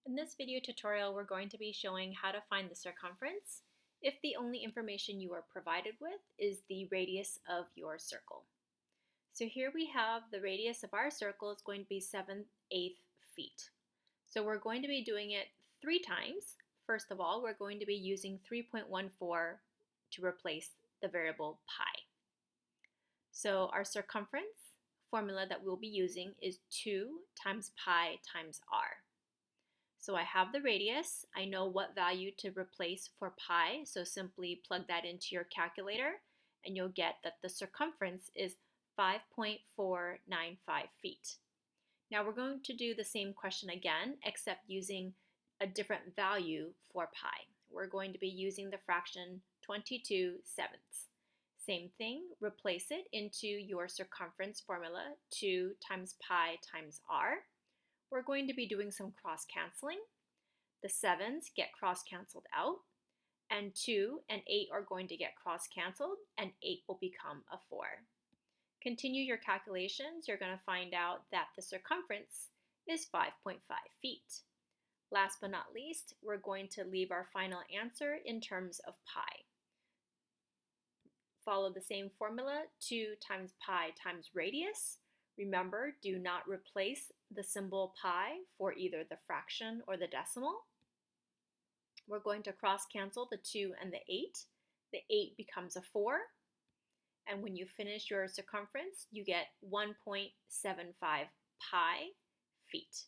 In this video tutorial, we're going to be showing how to find the circumference if the only information you are provided with is the radius of your circle. So here we have the radius of our circle is going to be 7/8 feet. So we're going to be doing it 3 times. First of all, we're going to be using 3.14 to replace the variable pi. So our circumference formula that we'll be using is 2 times pi times r. So I have the radius, I know what value to replace for pi, so simply plug that into your calculator and you'll get that the circumference is 5.495 feet. Now we're going to do the same question again, except using a different value for pi. We're going to be using the fraction 22 sevenths. Same thing, replace it into your circumference formula, 2 times pi times r. We're going to be doing some cross-canceling. The 7s get cross-canceled out, and 2 and 8 are going to get cross-canceled, and 8 will become a 4. Continue your calculations. You're going to find out that the circumference is 5.5 feet. Last but not least, we're going to leave our final answer in terms of pi. Follow the same formula, 2 times pi times radius. Remember, do not replace the symbol pi for either the fraction or the decimal. We're going to cross-cancel the 2 and the 8. The 8 becomes a 4. And when you finish your circumference, you get 1.75 pi feet.